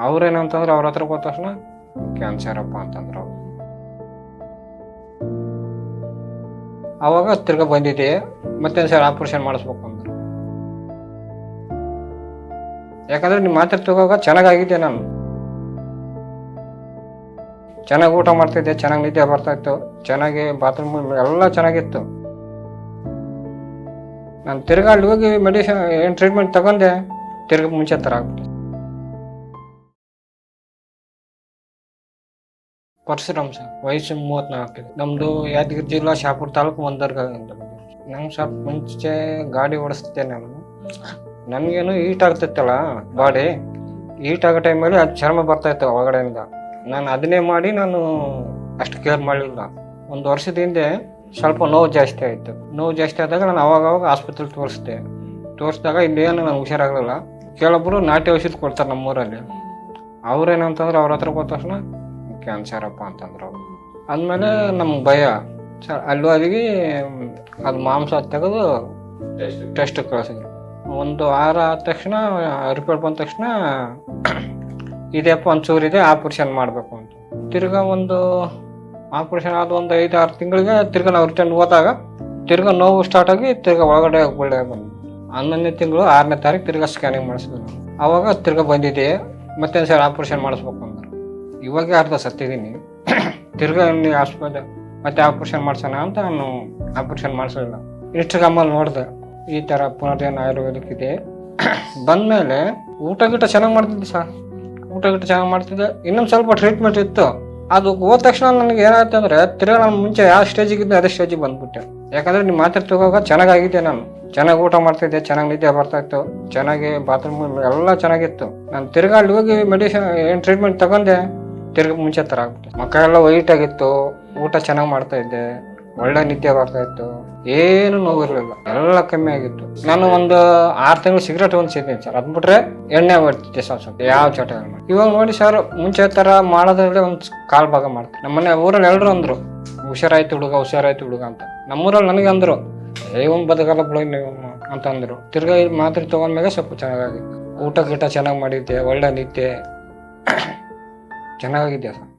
ಅವ್ರೇನಂತಂದ್ರೆ ಅವ್ರ ಹತ್ರ ಹೋದ ತಕ್ಷಣ ಕ್ಯಾನ್ಸರ್ ಅಪ್ಪ ಅಂತಂದ್ರು. ಅವಾಗ ತಿರ್ಗಾ ಬಂದಿದ್ದೆ, ಮತ್ತೆ ಸರ್ ಆಪರೇಷನ್ ಮಾಡಿಸ್ಬೇಕು ಅಂದ್ರು. ಯಾಕಂದ್ರೆ ನೀವು ಮಾತ್ರೆ ತಗೋವಾಗ ಚೆನ್ನಾಗಿದ್ದೆ, ನಾನು ಚೆನ್ನಾಗಿ ಊಟ ಮಾಡ್ತಿದ್ದೆ, ಚೆನ್ನಾಗಿ ನಿದ್ದೆ ಬರ್ತಾ ಇತ್ತು, ಚೆನ್ನಾಗಿ ಬಾತ್ರೂಮ್ ಎಲ್ಲ ಚೆನ್ನಾಗಿತ್ತು. ನಾನು ತಿರ್ಗಾ ಅಲ್ಲಿ ಹೋಗಿ ಮೆಡಿಸಿನ್ ಏನು ಟ್ರೀಟ್ಮೆಂಟ್ ತಗೊಂಡೆ, ತಿರ್ಗಿ ಮುಂಚೆ ಥರ ಆಗ್ಬಿಟ್ಟೆ. ಪರಶುರಾಮ್ ಸರ್, ವಯಸ್ಸು 34. ನಮ್ಮದು ಯಾದಗಿರಿ ಜಿಲ್ಲಾ ಶಾಪುರ ತಾಲೂಕು ಒಂದರ್ಗ ಅಂತ. ನಂಗೆ ಸ್ವಲ್ಪ ಮುಂಚೆ ಗಾಡಿ ಓಡಿಸ್ತಿದ್ದೆ ನಾನು. ನನಗೇನು ಹೀಟ್ ಆಗ್ತಿತ್ತಲ್ಲ ಬಾಡಿ, ಹೀಟ್ ಆಗೋ ಟೈಮಲ್ಲಿ ಅದು ಚರ್ಮ ಬರ್ತಾ ಇತ್ತು ಒಳಗಡೆಯಿಂದ. ನಾನು ಅದನ್ನೇ ಮಾಡಿ ನಾನು ಅಷ್ಟು ಕೇರ್ ಮಾಡಲಿಲ್ಲ. ಒಂದು ವರ್ಷದ ಹಿಂದೆ ಸ್ವಲ್ಪ ನೋವು ಜಾಸ್ತಿ ಆಯಿತು. ನೋವು ಜಾಸ್ತಿ ಆದಾಗ ನಾನು ಅವಾಗವಾಗ ಆಸ್ಪತ್ರೆಗೆ ತೋರಿಸಿದಾಗ ಇಲ್ಲೇನು ನಂಗೆ ಹುಷಾರಾಗಲಿಲ್ಲ. ಕೆಲವೊಬ್ಬರು ನಾಟಿ ಔಷಧಿ ಕೊಡ್ತಾರೆ ನಮ್ಮೂರಲ್ಲಿ. ಅವ್ರೇನಂತಂದ್ರೆ ಅವ್ರ ಹತ್ರ ಹೋದ ತಕ್ಷಣ ಕ್ಯಾನ್ಸರ್ ಅಪ್ಪ ಅಂತಂದ್ರು. ಅಂದಮೇಲೆ ನಮ್ಗೆ ಭಯ. ಅಲ್ಲಿ ಹೋಗಿ ಅದು ಮಾಂಸ ತೆಗೆದು ಟೆಸ್ಟ್ ಕಳಿಸಿದ್ರು. ಒಂದು ವಾರ ಆದ ತಕ್ಷಣ ರಿಪೋರ್ಟ್ ಬಂದ ತಕ್ಷಣ ಇದೆಯಪ್ಪ ಒಂಚೂರಿದೆ, ಆಪರೇಷನ್ ಮಾಡಬೇಕು ಅಂತ. ತಿರ್ಗಾ ಒಂದು ಆಪರೇಷನ್ ಆದ ಒಂದು 5-6 ತಿಂಗಳಿಗೆ ತಿರ್ಗಾ ನಾವು ರಿಟರ್ನ್ ಹೋದಾಗ ತಿರ್ಗಾ ನೋವು ಸ್ಟಾರ್ಟ್ ಆಗಿ ತಿರ್ಗಾ ಒಳಗಡೆ ಒಳ್ಳೆ ಬಂದು 11ನೇ ತಿಂಗಳು 6ನೇ ತಾರೀಕು ತಿರ್ಗಾ ಸ್ಕ್ಯಾನಿಂಗ್ ಮಾಡಿಸಿದ್ರು. ಅವಾಗ ತಿರ್ಗಾ ಬಂದಿದ್ದೆ, ಮತ್ತೆ ಸರ್ ಆಪರೇಷನ್ ಮಾಡಿಸ್ಬೇಕು ಅಂದರು. ಇವಾಗ ಅರ್ಧ ಸತ್ತಿದ್ದೀನಿ. ತಿರ್ಗಾ ಆಸ್ಪತ್ರೆ ಮತ್ತೆ ಆಪರೇಷನ್ ಮಾಡ್ಸೋಣ ಅಂತ ನಾನು ಆಪರೇಷನ್ ಮಾಡಿಸಲಿಲ್ಲ. ಇನ್ಸ್ಟಾಗ್ರಾಮಲ್ಲಿ ನೋಡಿದೆ ಈ ಥರ ಪುನರ್ಜನ ಆಯುರ್ವೇದಿಕ್ ಇದೆ. ಬಂದಮೇಲೆ ಊಟ ಗಿಟ ಚೆನ್ನಾಗಿ ಮಾಡ್ತಿದ್ದೆ ಸರ್, ಊಟ ಗಿಟ ಚೆನ್ನಾಗಿ ಮಾಡ್ತಿದ್ದೆ. ಇನ್ನೊಂದು ಸ್ವಲ್ಪ ಟ್ರೀಟ್ಮೆಂಟ್ ಇತ್ತು. ಅದು ಹೋದ ತಕ್ಷಣ ನನಗೆ ಏನಾಯ್ತು ಅಂದರೆ ತಿರ್ಗಾ ನಾನು ಮುಂಚೆ ಯಾವ ಸ್ಟೇಜಿಗಿದ್ದೆ ಅದೇ ಸ್ಟೇಜಿಗೆ ಬಂದ್ಬಿಟ್ಟೆ. ಯಾಕಂದರೆ ನಿಮ್ಮ ಮಾತ್ರೆ ತಗೋವಾಗ ಚೆನ್ನಾಗಿದ್ದೆ, ನಾನು ಚೆನ್ನಾಗಿ ಊಟ ಮಾಡ್ತಿದ್ದೆ, ಚೆನ್ನಾಗಿ ನಿದ್ದೆ ಬರ್ತಾ ಇತ್ತು, ಚೆನ್ನಾಗಿ ಬಾತ್ರೂಮ್ ಎಲ್ಲ ಚೆನ್ನಾಗಿತ್ತು. ನಾನು ತಿರ್ಗಾ ಅಲ್ಲಿ ಹೋಗಿ ಮೆಡಿಸಿನ್ ಏನು ಟ್ರೀಟ್ಮೆಂಟ್ ತಗೊಂಡೆ, ತಿರ್ಗಿ ಮುಂಚೆ ಥರ ಆಗ್ಬಿಟ್ಟೆ. ಮಕ್ಕ ಎಲ್ಲ ವೈಟ್ ಆಗಿತ್ತು, ಊಟ ಚೆನ್ನಾಗಿ ಮಾಡ್ತಾ ಇದ್ದೆ, ಒಳ್ಳೆ ನಿದ್ದೆ ಬರ್ತಾ ಇತ್ತು, ಏನು ನೋವಿರಲಿಲ್ಲ, ಎಲ್ಲ ಕಮ್ಮಿ ಆಗಿತ್ತು. ನಾನು ಒಂದು 6 ತಿಂಗಳು ಸಿಗರೇಟ್ ಒಂದು ಸೇತೀನಿ ಸರ್, ಅದು ಬಿಟ್ರೆ ಎಣ್ಣೆ ಮಾಡ್ತಿದ್ದೆ ಸ್ವಲ್ಪ ಯಾವ ಚಟ. ಇವಾಗ ನೋಡಿ ಸರ್, ಮುಂಚೆ ಥರ ಮಾಡೋದ್ರಲ್ಲಿ ಒಂದು ಕಾಲು ಭಾಗ ಮಾಡ್ತೀನಿ. ನಮ್ಮನೆ ಊರಲ್ಲಿ ಎಲ್ಲರೂ ಅಂದರು ಹುಷಾರಾಯ್ತು ಹುಡುಗ ಅಂತ. ನಮ್ಮೂರಲ್ಲಿ ನನಗೆ ಅಂದರು ಒಂದು ಬದುಕಲ್ಲ ಬಿಡ ನೀವು ಅಂತ ಅಂದರು. ತಿರ್ಗಾ ಮಾತ್ರೆ ತೊಗೊಂಡ್ಮೇಲೆ ಸ್ವಲ್ಪ ಚೆನ್ನಾಗಿತ್ತು. ಊಟ ಗಿಟ ಚೆನ್ನಾಗಿ ಮಾಡಿದ್ದೆ, ಒಳ್ಳೆ ನಿದ್ದೆ ಚೆನ್ನಾಗಿದ್ದೆ ಸರ್.